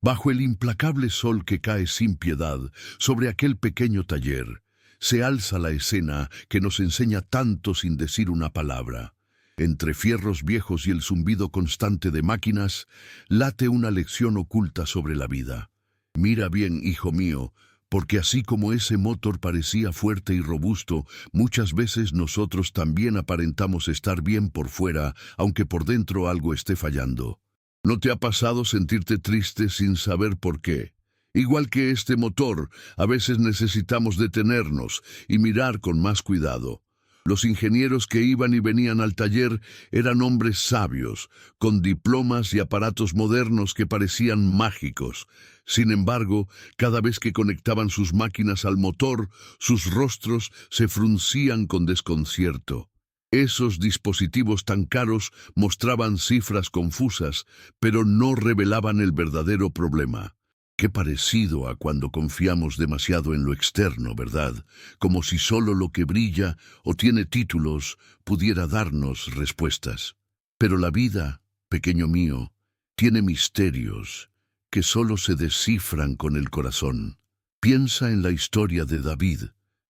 Bajo el implacable sol que cae sin piedad sobre aquel pequeño taller, se alza la escena que nos enseña tanto sin decir una palabra. Entre fierros viejos y el zumbido constante de máquinas, late una lección oculta sobre la vida. Mira bien, hijo mío, porque así como ese motor parecía fuerte y robusto, muchas veces nosotros también aparentamos estar bien por fuera, aunque por dentro algo esté fallando. ¿No te ha pasado sentirte triste sin saber por qué? Igual que este motor, a veces necesitamos detenernos y mirar con más cuidado. Los ingenieros que iban y venían al taller eran hombres sabios, con diplomas y aparatos modernos que parecían mágicos. Sin embargo, cada vez que conectaban sus máquinas al motor, sus rostros se fruncían con desconcierto. Esos dispositivos tan caros mostraban cifras confusas, pero no revelaban el verdadero problema. Qué parecido a cuando confiamos demasiado en lo externo, ¿verdad? Como si solo lo que brilla o tiene títulos pudiera darnos respuestas. Pero la vida, pequeño mío, tiene misterios que solo se descifran con el corazón. Piensa en la historia de David,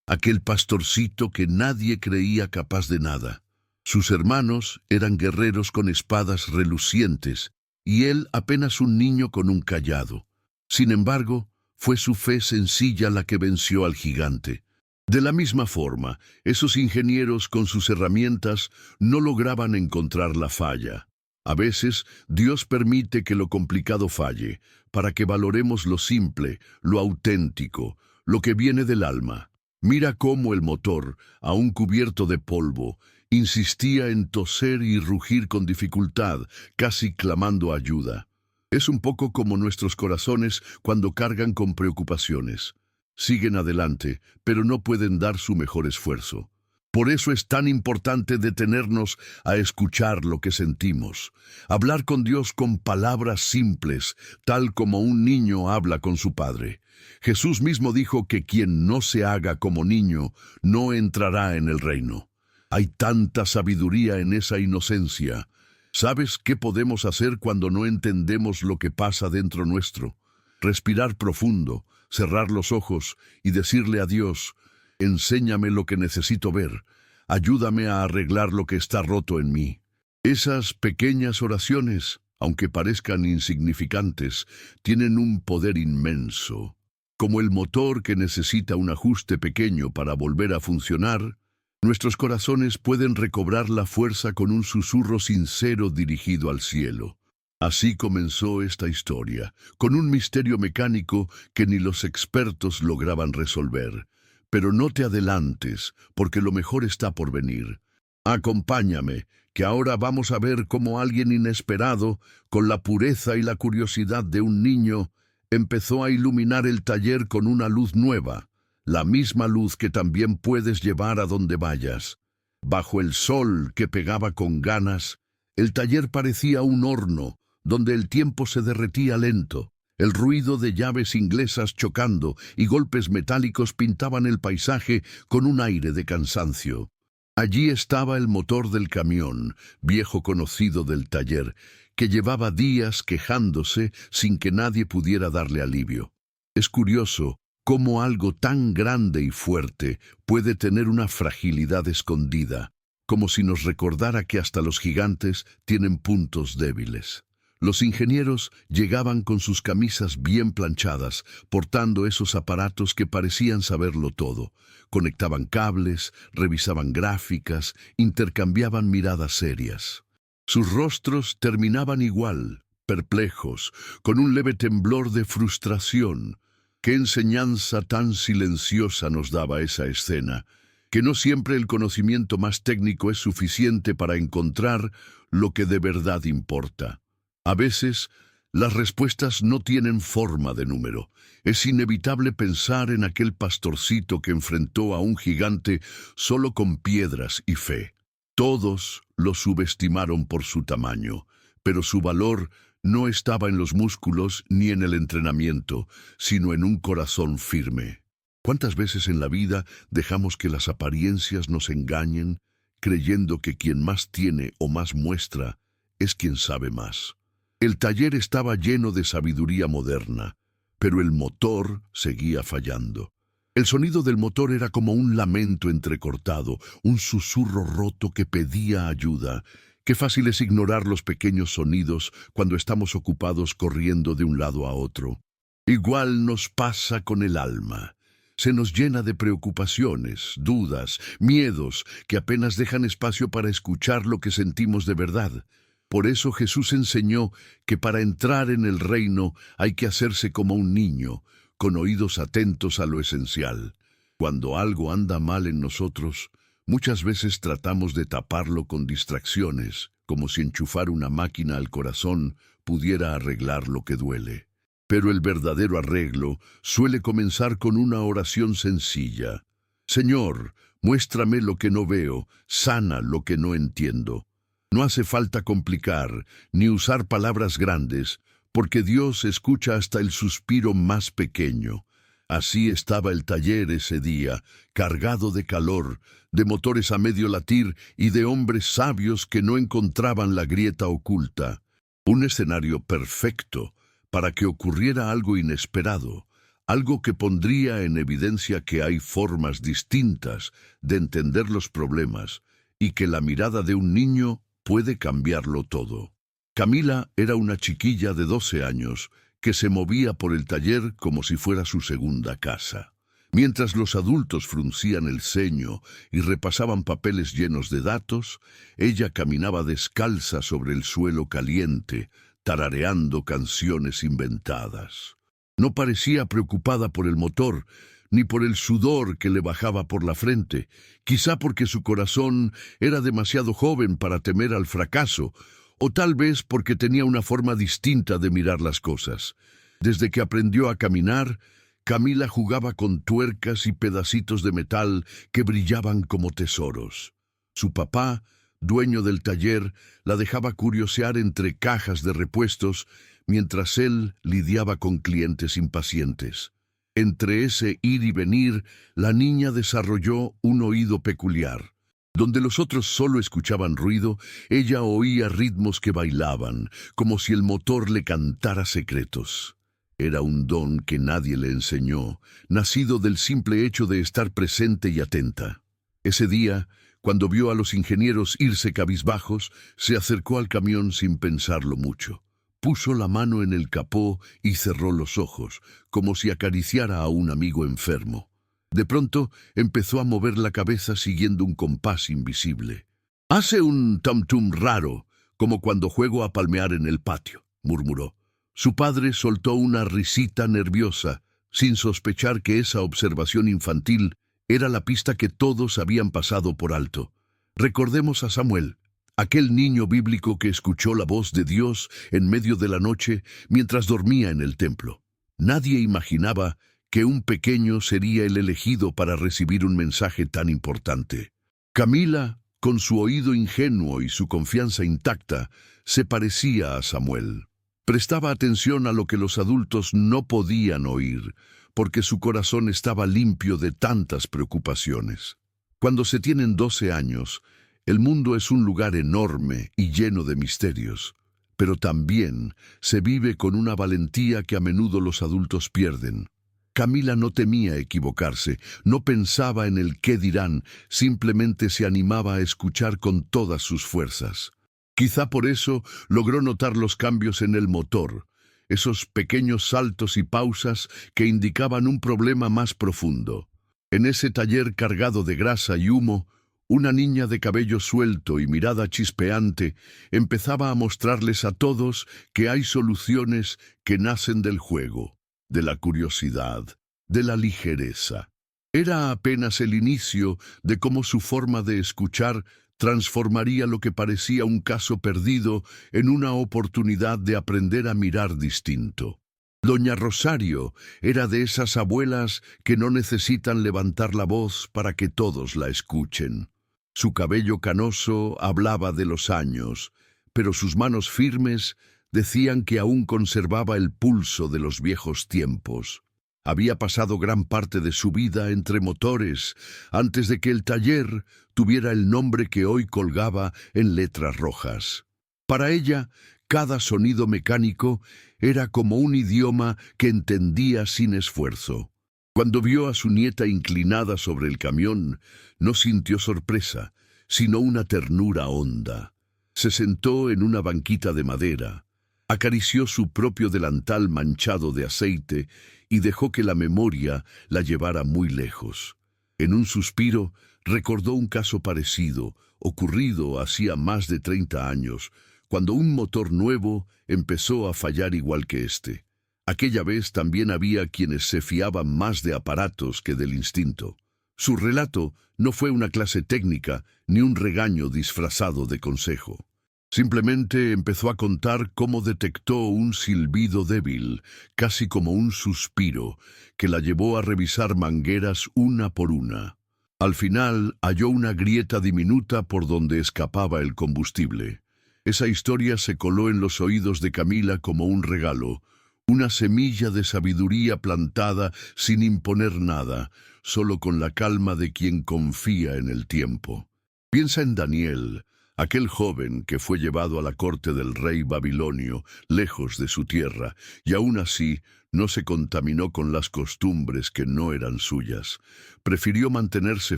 aquel pastorcito que nadie creía capaz de nada. Sus hermanos eran guerreros con espadas relucientes, y él apenas un niño con un cayado. Sin embargo, fue su fe sencilla la que venció al gigante. De la misma forma, esos ingenieros con sus herramientas no lograban encontrar la falla. A veces, Dios permite que lo complicado falle, para que valoremos lo simple, lo auténtico, lo que viene del alma. Mira cómo el motor, aún cubierto de polvo, insistía en toser y rugir con dificultad, casi clamando ayuda. Es un poco como nuestros corazones cuando cargan con preocupaciones. Siguen adelante, pero no pueden dar su mejor esfuerzo. Por eso es tan importante detenernos a escuchar lo que sentimos, hablar con Dios con palabras simples, tal como un niño habla con su padre. Jesús mismo dijo que quien no se haga como niño no entrará en el reino. Hay tanta sabiduría en esa inocencia. ¿Sabes qué podemos hacer cuando no entendemos lo que pasa dentro nuestro? Respirar profundo, cerrar los ojos y decirle a Dios: enséñame lo que necesito ver, ayúdame a arreglar lo que está roto en mí. Esas pequeñas oraciones, aunque parezcan insignificantes, tienen un poder inmenso. Como el motor que necesita un ajuste pequeño para volver a funcionar, nuestros corazones pueden recobrar la fuerza con un susurro sincero dirigido al cielo. Así comenzó esta historia, con un misterio mecánico que ni los expertos lograban resolver. Pero no te adelantes, porque lo mejor está por venir. Acompáñame, que ahora vamos a ver cómo alguien inesperado, con la pureza y la curiosidad de un niño, empezó a iluminar el taller con una luz nueva. La misma luz que también puedes llevar a donde vayas. Bajo el sol que pegaba con ganas, el taller parecía un horno, donde el tiempo se derretía lento. El ruido de llaves inglesas chocando y golpes metálicos pintaban el paisaje con un aire de cansancio. Allí estaba el motor del camión, viejo conocido del taller, que llevaba días quejándose sin que nadie pudiera darle alivio. Es curioso cómo algo tan grande y fuerte puede tener una fragilidad escondida, como si nos recordara que hasta los gigantes tienen puntos débiles. Los ingenieros llegaban con sus camisas bien planchadas, portando esos aparatos que parecían saberlo todo. Conectaban cables, revisaban gráficas, intercambiaban miradas serias. Sus rostros terminaban igual, perplejos, con un leve temblor de frustración. Qué enseñanza tan silenciosa nos daba esa escena, que no siempre el conocimiento más técnico es suficiente para encontrar lo que de verdad importa. A veces, las respuestas no tienen forma de número. Es inevitable pensar en aquel pastorcito que enfrentó a un gigante solo con piedras y fe. Todos lo subestimaron por su tamaño, pero su valor no estaba en los músculos ni en el entrenamiento, sino en un corazón firme. ¿Cuántas veces en la vida dejamos que las apariencias nos engañen, creyendo que quien más tiene o más muestra es quien sabe más? El taller estaba lleno de sabiduría moderna, pero el motor seguía fallando. El sonido del motor era como un lamento entrecortado, un susurro roto que pedía ayuda. Qué fácil es ignorar los pequeños sonidos cuando estamos ocupados corriendo de un lado a otro. Igual nos pasa con el alma. Se nos llena de preocupaciones, dudas, miedos, que apenas dejan espacio para escuchar lo que sentimos de verdad. Por eso Jesús enseñó que para entrar en el reino hay que hacerse como un niño, con oídos atentos a lo esencial. Cuando algo anda mal en nosotros, muchas veces tratamos de taparlo con distracciones, como si enchufar una máquina al corazón pudiera arreglar lo que duele. Pero el verdadero arreglo suele comenzar con una oración sencilla. Señor, muéstrame lo que no veo, sana lo que no entiendo. No hace falta complicar, ni usar palabras grandes, porque Dios escucha hasta el suspiro más pequeño. Así estaba el taller ese día, cargado de calor, de motores a medio latir y de hombres sabios que no encontraban la grieta oculta. Un escenario perfecto para que ocurriera algo inesperado, algo que pondría en evidencia que hay formas distintas de entender los problemas y que la mirada de un niño puede cambiarlo todo. Camila era una chiquilla de 12 años que se movía por el taller como si fuera su segunda casa. Mientras los adultos fruncían el ceño y repasaban papeles llenos de datos, ella caminaba descalza sobre el suelo caliente, tarareando canciones inventadas. No parecía preocupada por el motor, ni por el sudor que le bajaba por la frente, quizá porque su corazón era demasiado joven para temer al fracaso, o tal vez porque tenía una forma distinta de mirar las cosas. Desde que aprendió a caminar, Camila jugaba con tuercas y pedacitos de metal que brillaban como tesoros. Su papá, dueño del taller, la dejaba curiosear entre cajas de repuestos mientras él lidiaba con clientes impacientes. Entre ese ir y venir, la niña desarrolló un oído peculiar. Donde los otros solo escuchaban ruido, ella oía ritmos que bailaban, como si el motor le cantara secretos. Era un don que nadie le enseñó, nacido del simple hecho de estar presente y atenta. Ese día, cuando vio a los ingenieros irse cabizbajos, se acercó al camión sin pensarlo mucho. Puso la mano en el capó y cerró los ojos, como si acariciara a un amigo enfermo. De pronto empezó a mover la cabeza siguiendo un compás invisible. «Hace un tum-tum raro, como cuando juego a palmear en el patio», murmuró. Su padre soltó una risita nerviosa, sin sospechar que esa observación infantil era la pista que todos habían pasado por alto. Recordemos a Samuel, aquel niño bíblico que escuchó la voz de Dios en medio de la noche mientras dormía en el templo. Nadie imaginaba que un pequeño sería el elegido para recibir un mensaje tan importante. Camila, con su oído ingenuo y su confianza intacta, se parecía a Samuel. Prestaba atención a lo que los adultos no podían oír, porque su corazón estaba limpio de tantas preocupaciones. Cuando se tienen 12 años, el mundo es un lugar enorme y lleno de misterios, pero también se vive con una valentía que a menudo los adultos pierden. Camila no temía equivocarse, no pensaba en el qué dirán, simplemente se animaba a escuchar con todas sus fuerzas. Quizá por eso logró notar los cambios en el motor, esos pequeños saltos y pausas que indicaban un problema más profundo. En ese taller cargado de grasa y humo, una niña de cabello suelto y mirada chispeante empezaba a mostrarles a todos que hay soluciones que nacen del juego, de la curiosidad, de la ligereza. Era apenas el inicio de cómo su forma de escuchar transformaría lo que parecía un caso perdido en una oportunidad de aprender a mirar distinto. Doña Rosario era de esas abuelas que no necesitan levantar la voz para que todos la escuchen. Su cabello canoso hablaba de los años, pero sus manos firmes decían que aún conservaba el pulso de los viejos tiempos. Había pasado gran parte de su vida entre motores antes de que el taller tuviera el nombre que hoy colgaba en letras rojas. Para ella, Cada sonido mecánico era como un idioma que entendía sin esfuerzo. Cuando vio a su nieta inclinada sobre el camión, no sintió sorpresa, sino una ternura honda. Se sentó en una banquita de madera, acarició su propio delantal manchado de aceite y dejó que la memoria la llevara muy lejos. En un suspiro, recordó un caso parecido, ocurrido hacía más de 30 años, cuando un motor nuevo empezó a fallar igual que este. Aquella vez también había quienes se fiaban más de aparatos que del instinto. Su relato no fue una clase técnica ni un regaño disfrazado de consejo. Simplemente empezó a contar cómo detectó un silbido débil, casi como un suspiro, que la llevó a revisar mangueras una por una. Al final halló una grieta diminuta por donde escapaba el combustible. Esa historia se coló en los oídos de Camila como un regalo, una semilla de sabiduría plantada sin imponer nada, solo con la calma de quien confía en el tiempo. Piensa en Daniel, aquel joven que fue llevado a la corte del rey babilonio, lejos de su tierra, y aún así no se contaminó con las costumbres que no eran suyas. Prefirió mantenerse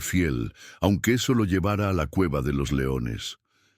fiel, aunque eso lo llevara a la cueva de los leones.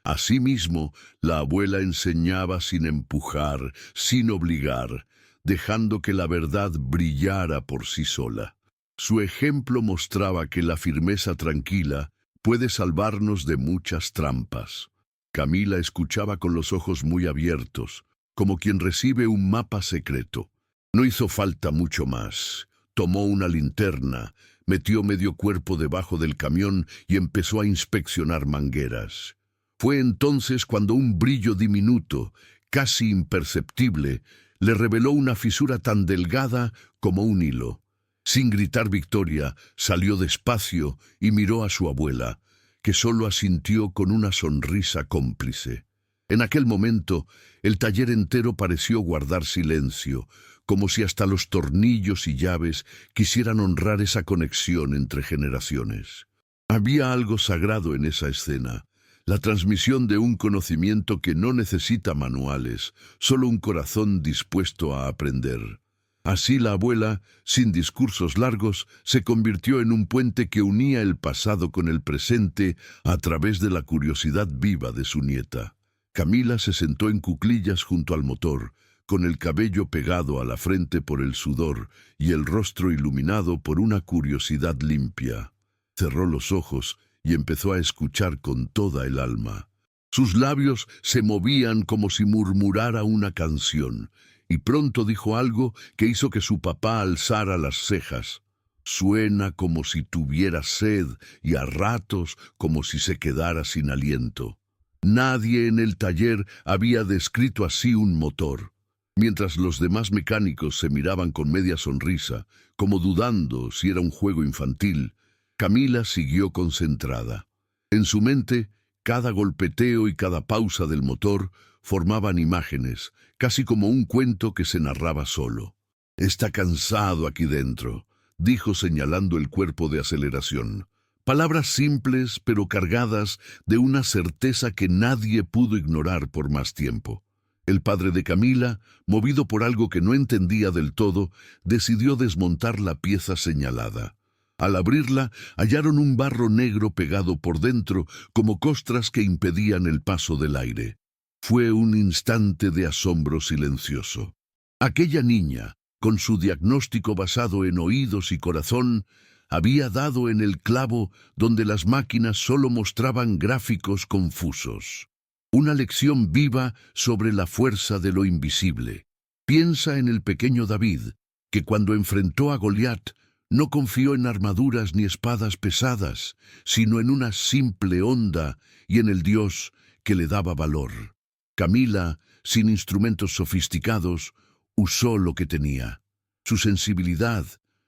Asimismo, la abuela enseñaba sin empujar, sin obligar, dejando que la verdad brillara por sí sola. Su ejemplo mostraba que la firmeza tranquila puede salvarnos de muchas trampas. Camila escuchaba con los ojos muy abiertos, como quien recibe un mapa secreto. No hizo falta mucho más. Tomó una linterna, metió medio cuerpo debajo del camión y empezó a inspeccionar mangueras. Fue entonces cuando un brillo diminuto, casi imperceptible, le reveló una fisura tan delgada como un hilo. Sin gritar victoria, salió despacio y miró a su abuela, que solo asintió con una sonrisa cómplice. En aquel momento, el taller entero pareció guardar silencio, como si hasta los tornillos y llaves quisieran honrar esa conexión entre generaciones. Había algo sagrado en esa escena, la transmisión de un conocimiento que no necesita manuales, solo un corazón dispuesto a aprender. Así la abuela, sin discursos largos, se convirtió en un puente que unía el pasado con el presente a través de la curiosidad viva de su nieta. Camila se sentó en cuclillas junto al motor, con el cabello pegado a la frente por el sudor y el rostro iluminado por una curiosidad limpia. Cerró los ojos y empezó a escuchar con toda el alma. Sus labios se movían como si murmurara una canción, y pronto dijo algo que hizo que su papá alzara las cejas. Suena como si tuviera sed y a ratos como si se quedara sin aliento. Nadie en el taller había descrito así un motor. Mientras los demás mecánicos se miraban con media sonrisa, como dudando si era un juego infantil, Camila siguió concentrada. En su mente, cada golpeteo y cada pausa del motor formaban imágenes, casi como un cuento que se narraba solo. «Está cansado aquí dentro», dijo señalando el cuerpo de aceleración. Palabras simples pero cargadas de una certeza que nadie pudo ignorar por más tiempo. El padre de Camila, movido por algo que no entendía del todo, decidió desmontar la pieza señalada. Al abrirla, hallaron un barro negro pegado por dentro, como costras que impedían el paso del aire. Fue un instante de asombro silencioso. Aquella niña, con su diagnóstico basado en oídos y corazón, había dado en el clavo donde las máquinas solo mostraban gráficos confusos. Una lección viva sobre la fuerza de lo invisible. Piensa en el pequeño David, que cuando enfrentó a Goliat, no confió en armaduras ni espadas pesadas, sino en una simple honda y en el Dios que le daba valor. Camila, sin instrumentos sofisticados, usó lo que tenía: su sensibilidad,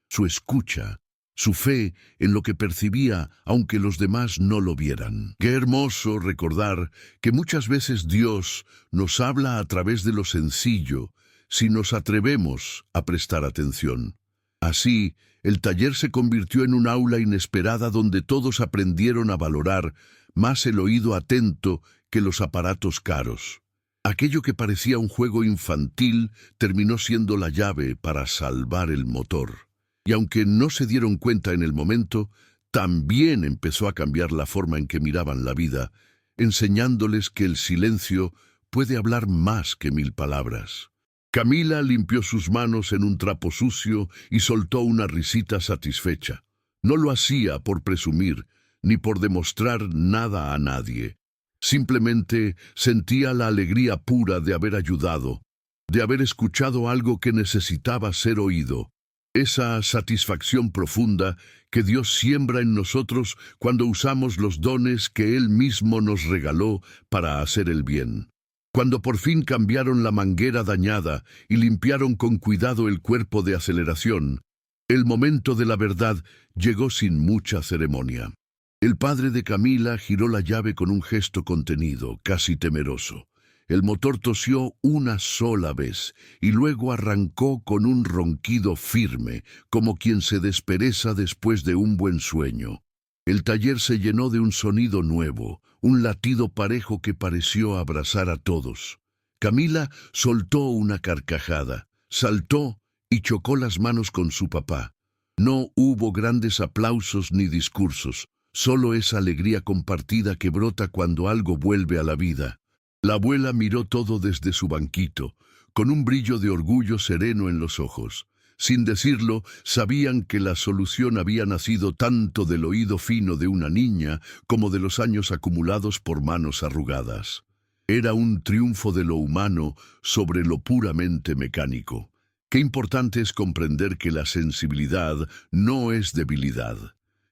su escucha, su fe en lo que percibía aunque los demás no lo vieran. Qué hermoso recordar que muchas veces Dios nos habla a través de lo sencillo si nos atrevemos a prestar atención. Así, el taller se convirtió en un aula inesperada donde todos aprendieron a valorar más el oído atento que los aparatos caros. Aquello que parecía un juego infantil terminó siendo la llave para salvar el motor. Y aunque no se dieron cuenta en el momento, también empezó a cambiar la forma en que miraban la vida, enseñándoles que el silencio puede hablar más que 1000 palabras. Camila limpió sus manos en un trapo sucio y soltó una risita satisfecha. No lo hacía por presumir, ni por demostrar nada a nadie. Simplemente sentía la alegría pura de haber ayudado, de haber escuchado algo que necesitaba ser oído. Esa satisfacción profunda que Dios siembra en nosotros cuando usamos los dones que Él mismo nos regaló para hacer el bien. Cuando por fin cambiaron la manguera dañada y limpiaron con cuidado el cuerpo de aceleración, el momento de la verdad llegó sin mucha ceremonia. El padre de Camila giró la llave con un gesto contenido, casi temeroso. El motor tosió una sola vez y luego arrancó con un ronquido firme, como quien se despereza después de un buen sueño. El taller se llenó de un sonido nuevo, un latido parejo que pareció abrazar a todos. Camila soltó una carcajada, saltó y chocó las manos con su papá. No hubo grandes aplausos ni discursos, solo esa alegría compartida que brota cuando algo vuelve a la vida. La abuela miró todo desde su banquito, con un brillo de orgullo sereno en los ojos. Sin decirlo, sabían que la solución había nacido tanto del oído fino de una niña como de los años acumulados por manos arrugadas. Era un triunfo de lo humano sobre lo puramente mecánico. Qué importante es comprender que la sensibilidad no es debilidad.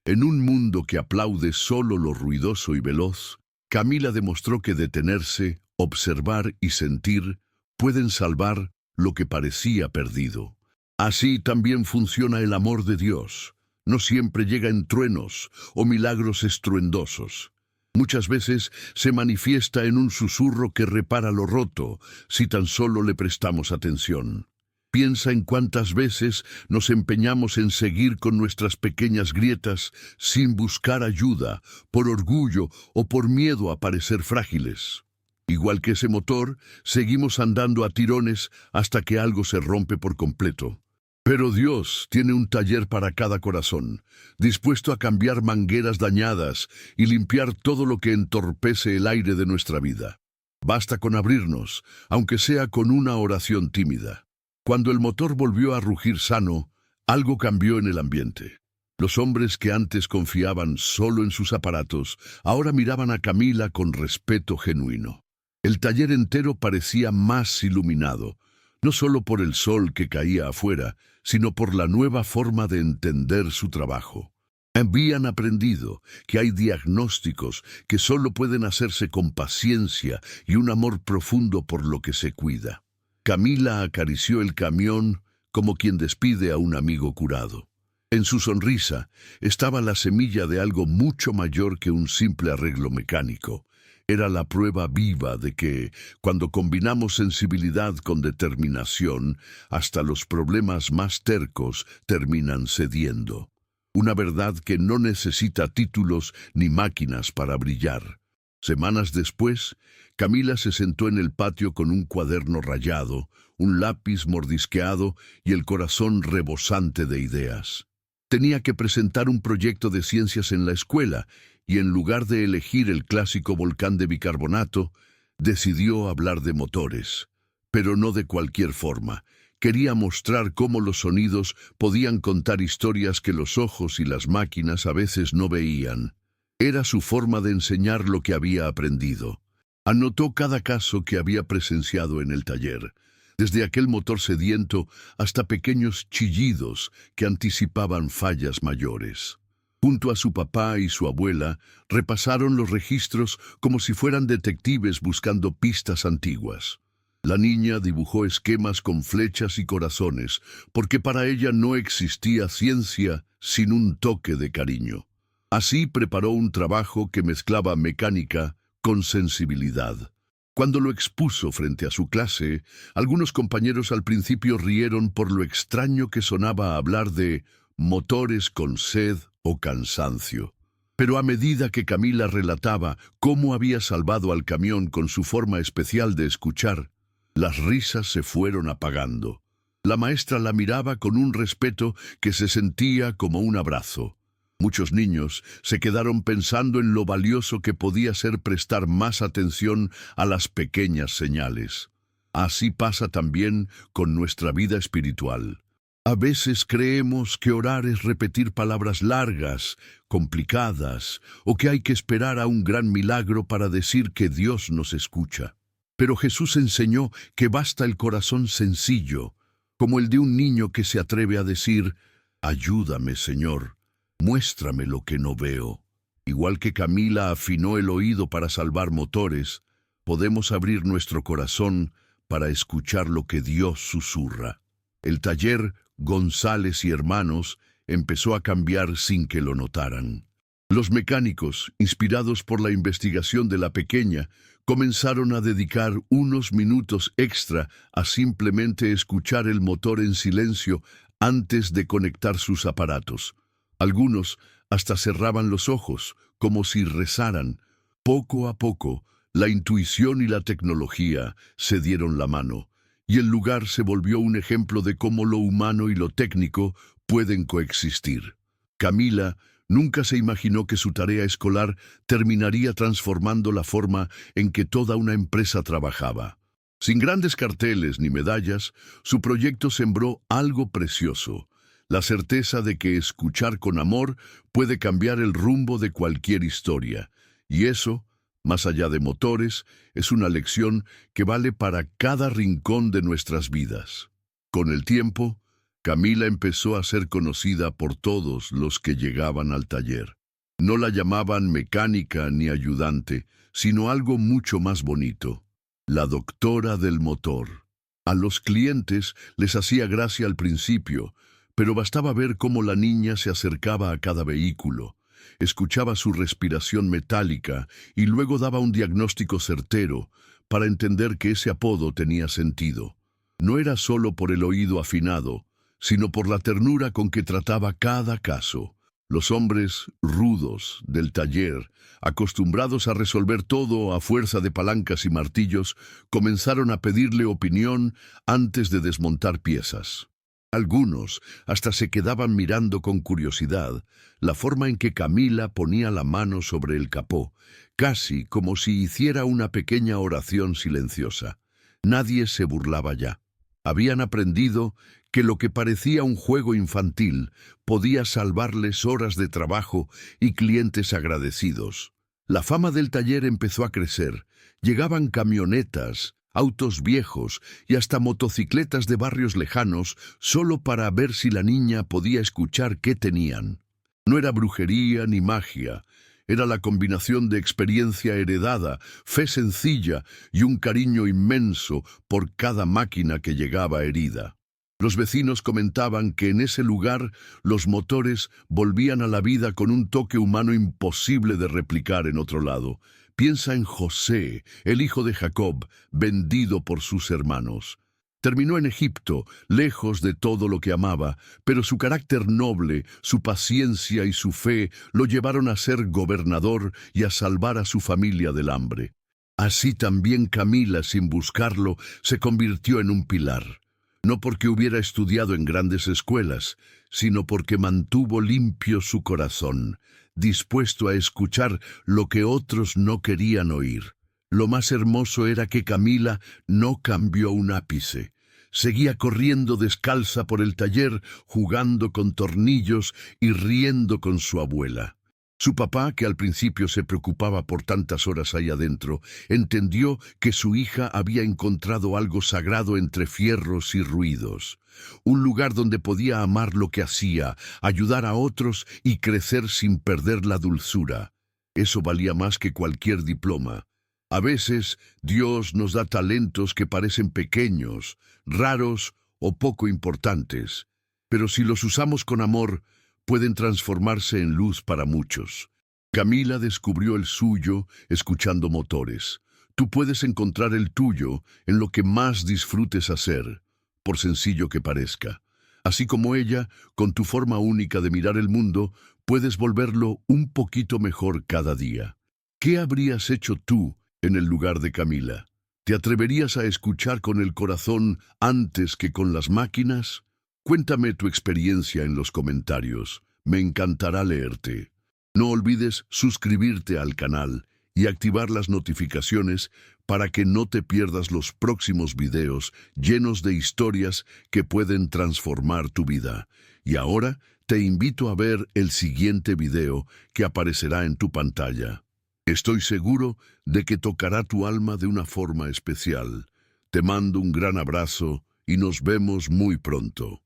En un mundo que aplaude solo lo ruidoso y veloz, Camila demostró que detenerse, observar y sentir pueden salvar lo que parecía perdido. Así también funciona el amor de Dios. No siempre llega en truenos o milagros estruendosos. Muchas veces se manifiesta en un susurro que repara lo roto, si tan solo le prestamos atención. Piensa en cuántas veces nos empeñamos en seguir con nuestras pequeñas grietas sin buscar ayuda, por orgullo o por miedo a parecer frágiles. Igual que ese motor, seguimos andando a tirones hasta que algo se rompe por completo. Pero Dios tiene un taller para cada corazón, dispuesto a cambiar mangueras dañadas y limpiar todo lo que entorpece el aire de nuestra vida. Basta con abrirnos, aunque sea con una oración tímida. Cuando el motor volvió a rugir sano, algo cambió en el ambiente. Los hombres que antes confiaban solo en sus aparatos, ahora miraban a Camila con respeto genuino. El taller entero parecía más iluminado, no solo por el sol que caía afuera, sino por la nueva forma de entender su trabajo. Habían aprendido que hay diagnósticos que solo pueden hacerse con paciencia y un amor profundo por lo que se cuida. Camila acarició el camión como quien despide a un amigo curado. En su sonrisa estaba la semilla de algo mucho mayor que un simple arreglo mecánico. Era la prueba viva de que, cuando combinamos sensibilidad con determinación, hasta los problemas más tercos terminan cediendo. Una verdad que no necesita títulos ni máquinas para brillar. Semanas después, Camila se sentó en el patio con un cuaderno rayado, un lápiz mordisqueado y el corazón rebosante de ideas. Tenía que presentar un proyecto de ciencias en la escuela y en lugar de elegir el clásico volcán de bicarbonato, decidió hablar de motores. Pero no de cualquier forma. Quería mostrar cómo los sonidos podían contar historias que los ojos y las máquinas a veces no veían. Era su forma de enseñar lo que había aprendido. Anotó cada caso que había presenciado en el taller, desde aquel motor sediento hasta pequeños chillidos que anticipaban fallas mayores. Junto a su papá y su abuela, repasaron los registros como si fueran detectives buscando pistas antiguas. La niña dibujó esquemas con flechas y corazones, porque para ella no existía ciencia sin un toque de cariño. Así preparó un trabajo que mezclaba mecánica con sensibilidad. Cuando lo expuso frente a su clase, algunos compañeros al principio rieron por lo extraño que sonaba hablar de motores con sed o cansancio. Pero a medida que Camila relataba cómo había salvado al camión con su forma especial de escuchar, las risas se fueron apagando. La maestra la miraba con un respeto que se sentía como un abrazo. Muchos niños se quedaron pensando en lo valioso que podía ser prestar más atención a las pequeñas señales. Así pasa también con nuestra vida espiritual. A veces creemos que orar es repetir palabras largas, complicadas, o que hay que esperar a un gran milagro para decir que Dios nos escucha. Pero Jesús enseñó que basta el corazón sencillo, como el de un niño que se atreve a decir: «Ayúdame, Señor, muéstrame lo que no veo». Igual que Camila afinó el oído para salvar motores, podemos abrir nuestro corazón para escuchar lo que Dios susurra. El taller González y Hermanos empezó a cambiar sin que lo notaran. Los mecánicos, inspirados por la investigación de la pequeña, comenzaron a dedicar unos minutos extra a simplemente escuchar el motor en silencio antes de conectar sus aparatos. Algunos hasta cerraban los ojos, como si rezaran. Poco a poco, la intuición y la tecnología se dieron la mano, y el lugar se volvió un ejemplo de cómo lo humano y lo técnico pueden coexistir. Camila nunca se imaginó que su tarea escolar terminaría transformando la forma en que toda una empresa trabajaba. Sin grandes carteles ni medallas, su proyecto sembró algo precioso: la certeza de que escuchar con amor puede cambiar el rumbo de cualquier historia. Y eso, más allá de motores, es una lección que vale para cada rincón de nuestras vidas. Con el tiempo, Camila empezó a ser conocida por todos los que llegaban al taller. No la llamaban mecánica ni ayudante, sino algo mucho más bonito: la doctora del motor. A los clientes les hacía gracia al principio, pero bastaba ver cómo la niña se acercaba a cada vehículo, escuchaba su respiración metálica y luego daba un diagnóstico certero para entender que ese apodo tenía sentido. No era solo por el oído afinado, sino por la ternura con que trataba cada caso. Los hombres rudos del taller, acostumbrados a resolver todo a fuerza de palancas y martillos, comenzaron a pedirle opinión antes de desmontar piezas. Algunos hasta se quedaban mirando con curiosidad la forma en que Camila ponía la mano sobre el capó, casi como si hiciera una pequeña oración silenciosa. Nadie se burlaba ya. Habían aprendido que lo que parecía un juego infantil podía salvarles horas de trabajo y clientes agradecidos. La fama del taller empezó a crecer. Llegaban camionetas, autos viejos y hasta motocicletas de barrios lejanos solo para ver si la niña podía escuchar qué tenían. No era brujería ni magia. Era la combinación de experiencia heredada, fe sencilla y un cariño inmenso por cada máquina que llegaba herida. Los vecinos comentaban que en ese lugar los motores volvían a la vida con un toque humano imposible de replicar en otro lado. Piensa en José, el hijo de Jacob, vendido por sus hermanos. Terminó en Egipto, lejos de todo lo que amaba, pero su carácter noble, su paciencia y su fe lo llevaron a ser gobernador y a salvar a su familia del hambre. Así también Camila, sin buscarlo, se convirtió en un pilar. No porque hubiera estudiado en grandes escuelas, sino porque mantuvo limpio su corazón, dispuesto a escuchar lo que otros no querían oír. Lo más hermoso era que Camila no cambió un ápice. Seguía corriendo descalza por el taller, jugando con tornillos y riendo con su abuela. Su papá, que al principio se preocupaba por tantas horas ahí adentro, entendió que su hija había encontrado algo sagrado entre fierros y ruidos. Un lugar donde podía amar lo que hacía, ayudar a otros y crecer sin perder la dulzura. Eso valía más que cualquier diploma. A veces Dios nos da talentos que parecen pequeños, raros o poco importantes, pero si los usamos con amor, pueden transformarse en luz para muchos. Camila descubrió el suyo escuchando motores. Tú puedes encontrar el tuyo en lo que más disfrutes hacer, por sencillo que parezca. Así como ella, con tu forma única de mirar el mundo, puedes volverlo un poquito mejor cada día. ¿Qué habrías hecho tú en el lugar de Camila? ¿Te atreverías a escuchar con el corazón antes que con las máquinas? Cuéntame tu experiencia en los comentarios. Me encantará leerte. No olvides suscribirte al canal y activar las notificaciones para que no te pierdas los próximos videos llenos de historias que pueden transformar tu vida. Y ahora te invito a ver el siguiente video que aparecerá en tu pantalla. Estoy seguro de que tocará tu alma de una forma especial. Te mando un gran abrazo y nos vemos muy pronto.